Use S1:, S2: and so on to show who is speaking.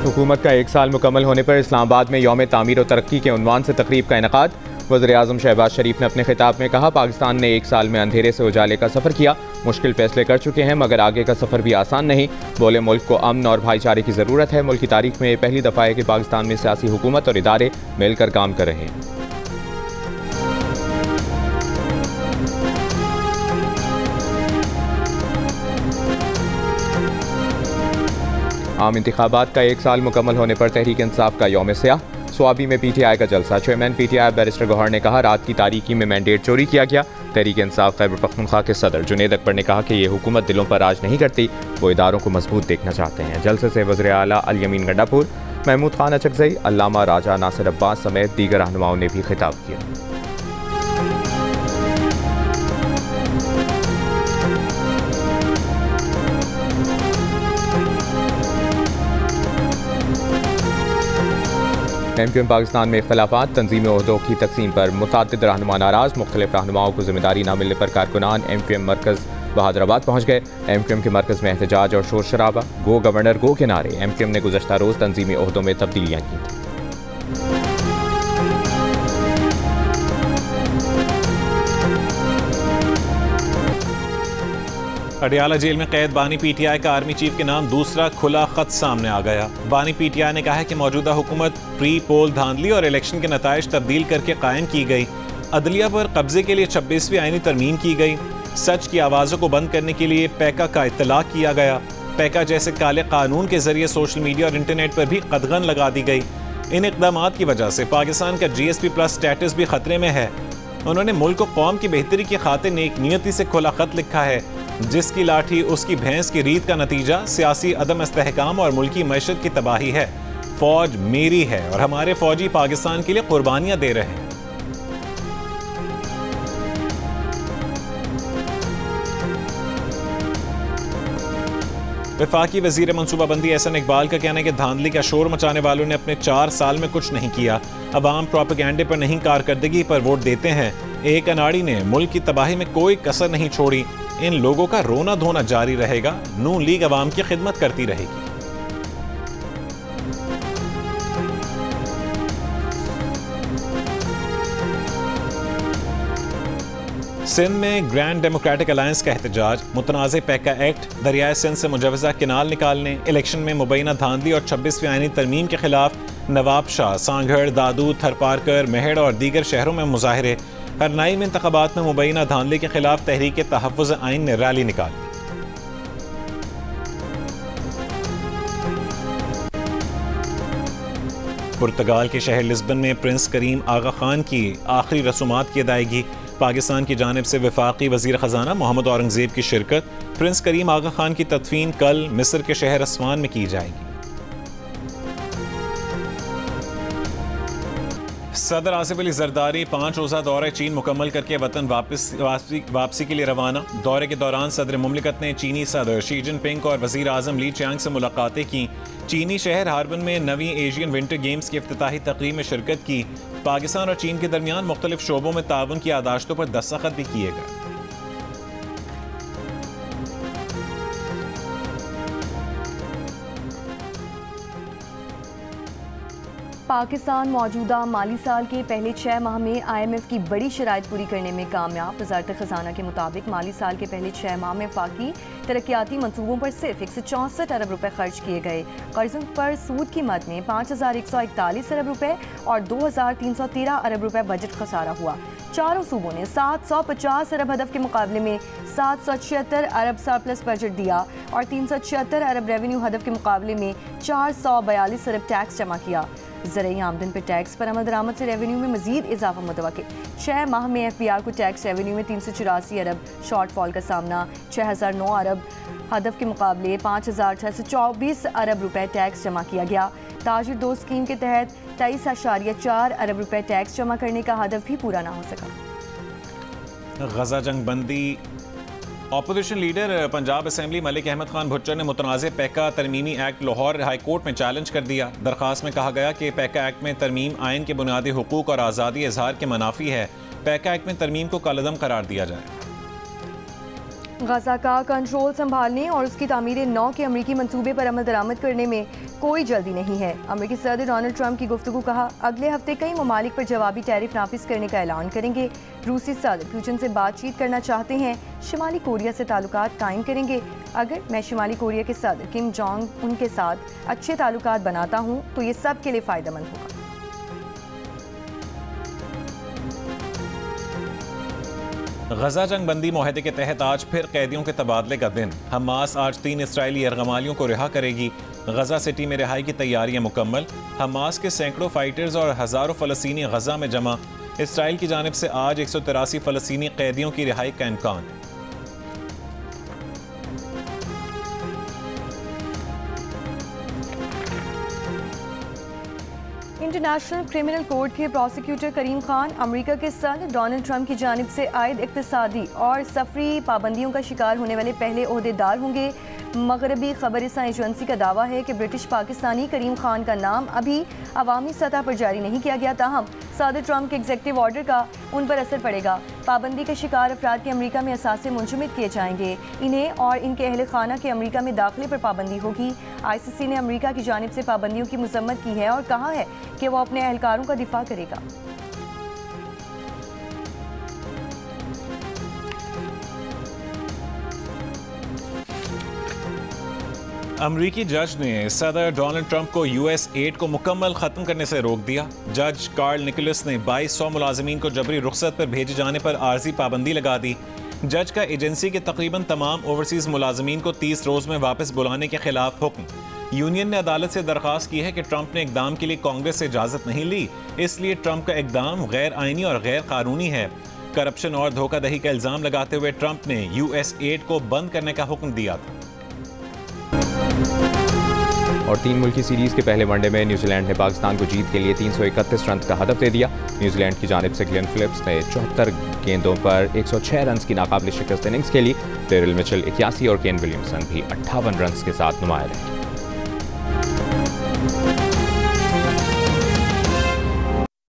S1: हुकूमत का 1 साल मुकम्मल होने पर इस्लामाबाद में यौम तामीर और तरक्की के उन्वान से तकरीब का इनेकाद। वज़ीर-ए-आज़म शहबाज शरीफ ने अपने खिताब में कहा, पाकिस्तान ने 1 साल में अंधेरे से उजाले का सफ़र किया, मुश्किल फैसले कर चुके हैं मगर आगे का सफ़र भी आसान नहीं। बोले, मुल्क को अमन और भाईचारे की ज़रूरत है। मुल्क की तारीख में पहली दफ़ा है कि पाकिस्तान में सियासी हुकूमत और इदारे मिलकर काम कर रहे हैं। आम इंतखाबात का 1 साल मुकम्मल होने पर तहरीक इंसाफ का यौम सियाह। स्वाबी में PTI का जलसा। चेयरमैन PTI बैरिस्टर गौहर ने कहा, रात की तारीकी में मैंडेट चोरी किया गया। तहरीक इंसाफ खैबर पख्तूनख्वा के सदर जुनेद अकबर ने कहा कि ये हुकूमत दिलों पर राज नहीं करती, वो इदारों को मजबूत देखना चाहते हैं। जलसे से वज़ीर आला अल यमीन गंडापुर, महमूद खान अचकज़ई, अल्लामा राजा नासिर अब्बास समेत दीगर रहनुमाओं ने भी खिताब किया। MQM पाकिस्तान में इख्तलाफात। तंजीमी ओहदों की तकसीम पर मुतअद्दिद रहनुमा नाराज़। मुख्तलिफ रहनुमाओं को जिम्मेदारी न मिलने पर कारकुनान MQM मरकज़ बहादुराबाद पहुँच गए। MQM के मरकज़ में एहतजाज और शोर शराबा। गो गवर्नर गो के नारे। MQM ने गुज़श्ता रोज़ तंजीमी ओहदों में तब्दीलियाँ की थी।
S2: अडियाला जेल में कैद बानी PTI का आर्मी चीफ के नाम दूसरा खुला खत सामने आ गया। बानी PTI ने कहा है कि मौजूदा हुकूमत प्री पोल धांधली और इलेक्शन के नताइज तब्दील करके कायम की गई। अदलिया पर कब्जे के लिए 26वीं आईनी तरमीम की गई। सच की आवाज़ों को बंद करने के लिए पैका का इत्तलाक किया गया। पैका जैसे काले कानून के जरिए सोशल मीडिया और इंटरनेट पर भी कदगन लगा दी गई। इन इकदाम की वजह से पाकिस्तान का GSP+ स्टेटस भी खतरे में है। उन्होंने मुल्क को कौम की बेहतरी की खातिर नेक नियति से खुला खत लिखा है। जिसकी लाठी उसकी भैंस की रीत का नतीजा सियासी अदम इस्तेहकाम और मुल्की मैशत की तबाही है। फौज मेरी है और हमारे फौजी पाकिस्तान के लिए कुर्बानियां दे रहे हैं। वफाकी वजीर मनसूबाबंदी एहसन इकबाल का कहना है कि धांधली का शोर मचाने वालों ने अपने 4 साल में कुछ नहीं किया। अवाम प्रोपेगेंडे पर नहीं, कारकर्दगी पर वोट देते हैं। एक अनाड़ी ने मुल्क की तबाही में कोई कसर नहीं छोड़ी। इन लोगों का रोना धोना जारी रहेगा। नून लीग अवाम की खिदमत करती रहेगी। सिंध में ग्रैंड डेमोक्रेटिक अलायंस का एहतजाज। मुतनाज़ पैका एक्ट, दरियाए सिंध से मुजवजा किनाल निकालने, इलेक्शन में मुबैना धांधली और 26वीं आईनी तरमीम के खिलाफ नवाब शाह, सांगड़, दादू, थरपारकर, मेहड़ और दीगर शहरों में मुजाहरे। हरनाई में इंतखाबात में मुबैना धांधली के खिलाफ तहरीक तहफ़्फ़ुज़ आइन ने रैली निकाली। पुर्तगाल के शहर लिस्बन में प्रिंस करीम आगा खान की आखिरी रसूमात की अदायगी। पाकिस्तान की जानिब से वफाकी वज़ीर ख़जाना मोहम्मद औरंगज़ेब की शिरकत। प्रिंस करीम आगा खान की तदफीन कल मिस्र के शहर अस्वान में की जाएगी। सदर आसिफ अली जरदारी 5 रोज़ा दौरे चीन मुकम्मल करके वतन वापसी के लिए रवाना। दौरे के दौरान सदर मुमलिकत ने चीनी सदर शी जिनपिंग और वज़ीर आज़म ली चियांग से मुलाकातें की। चीनी शहर हार्बन में नवी एशियन विंटर गेम्स की इफ्तिताही तकरीब में शिरकत की। पाकिस्तान और चीन के दरमियान मुख्तलिफ शोबों में ताउन की आदाश्तों पर दस्तखत भी किए गए।
S3: पाकिस्तान मौजूदा माली साल के पहले 6 माह में IMF की बड़ी शराइत पूरी करने में कामयाब। वज़ारत ख़ज़ाना के मुताबिक माली साल के पहले 6 माह में वफाकी तरक्याती मनसूबों पर सिर्फ 164 अरब रुपए खर्च किए गए। कर्ज़ों पर सूद की मद में 5141 अरब रुपए और 2313 अरब रुपए बजट खसारा हुआ। चारों सूबों ने 750 अरब हदफ के मुकाबले में 776 अरब सरप्लस बजट दिया और 376 अरब रेवेन्यू हदफ के मुकाबले में 442 अरब टैक्स जमा किया। ज़रूरी आमदन पर टैक्स पर अमल दरामद से रेवेन्यू में मजीद इजाफा मुतवक्किल। 6 माह में FBR को टैक्स रेवेन्यू में 384 अरब शॉर्टफॉल का सामना। 6009 अरब हदफ के मुकाबले 5624 अरब रुपए टैक्स जमा किया गया। ताजिर दो स्कीम के तहत 23.4 अरब रुपए टैक्स जमा करने का हदफ भी पूरा ना हो सका।
S2: गजा जंग बंदी। Opposition leader Punjab assembly Malik Ahmad Khan Bhuttar ने मुतनाज़ पैका तरमीमी एक्ट लाहौर हाई कोर्ट में चैलेंज कर दिया। दरख्वास्त में कहा गया कि पैका एक्ट में तरमीम आइन के बुनियादी हुकूक और आज़ादी इजहार के मनाफी है। पैका एक्ट में तरमीम को कलअदम करार दिया जाए।
S3: गजा का कंट्रोल संभालने और उसकी तामीर नौ के अमरीकी मंसूबे पर अमल दरामद करने में कोई जल्दी नहीं है। अमरीकी सदर डोनाल्ड ट्रंप की गुफ्तगू, कहा अगले हफ्ते कई ममालिक पर जवाबी टैरिफ नाफिज करने का ऐलान करेंगे। रूसी सदर पुतिन से बातचीत करना चाहते हैं, शुमाली कोरिया से ताल्लुकात कायम करेंगे। अगर मैं शुमाली कोरिया के सदर किम जोंग उन के साथ अच्छे ताल्लुकात बनाता हूँ तो ये सब के लिए फ़ायदेमंद होगा।
S2: गजा जंग बंदी मुआहदे के तहत आज फिर कैदियों के तबादले का दिन। हमास आज 3 इसराइली यरगमालियों को रिहा करेगी। गजा सिटी में रिहाई की तैयारियां मुकम्मल। हमास के सैकड़ों फाइटर्स और हज़ारों फ़लस्तीनी गजा में जमा। इसराइल की जानिब से आज 183 फ़लस्तीनी कैदियों की रिहाई का इम्कान।
S3: इंटरनेशनल क्रिमिनल कोर्ट के प्रोसिक्यूटर करीम खान अमेरिका के सदर डोनाल्ड ट्रंप की जानिब से आयद इक्तिसादी और सफरी पाबंदियों का शिकार होने वाले पहले ओहदेदार होंगे। मगरबी खबरसां एजेंसी का दावा है कि ब्रिटिश पाकिस्तानी करीम खान का नाम अभी अवामी सतह पर जारी नहीं किया गया, ताहम सदर ट्रंप के एग्जीक्यूटिव ऑर्डर का उन पर असर पड़ेगा। पाबंदी के शिकार अफराद के अमेरिका में असासे मुंजमद किए जाएंगे। इन्हें और इनके अहल खाना के अमेरिका में दाखिले पर पाबंदी होगी। ICC ने अमेरिका की जानिब से पाबंदियों की मजम्मत की है और कहा है कि वो अपने एहलकारों का दिफा करेगा।
S2: अमरीकी जज ने सदर डोनाल्ड ट्रंप को US एड को मुकम्मल ख़त्म करने से रोक दिया। जज कार्ल निकोलस ने 2200 मुलाजमीन को जबरी रुख्सत पर भेजे जाने पर आर्जी पाबंदी लगा दी। जज का एजेंसी के तकरीबन तमाम ओवरसीज़ मुलाजमीन को 30 रोज़ में वापस बुलाने के खिलाफ हुक्म। यूनियन ने अदालत से दरख्वास्त की है कि ट्रंप ने इकदाम के लिए कांग्रेस से इजाज़त नहीं ली, इसलिए ट्रंप का इकदाम गैर आइनी और गैर कानूनी है। करप्शन और धोखाधड़ी का इल्ज़ाम लगाते हुए ट्रंप ने US एड को बंद करने का हुक्म दिया था।
S1: और 3 मुल्की सीरीज के पहले वनडे में न्यूजीलैंड ने पाकिस्तान को जीत के लिए 331 रन का हदफ दे दिया। न्यूजीलैंड की जानिब से ग्लेन फिलिप्स ने 74 गेंदों पर 106 रन की नाकाबिल शिकस्त इनिंग्स खेली। टेरिल मिचेल 81 और केन विलियमसन भी 58 रन के साथ नुमाया रहे।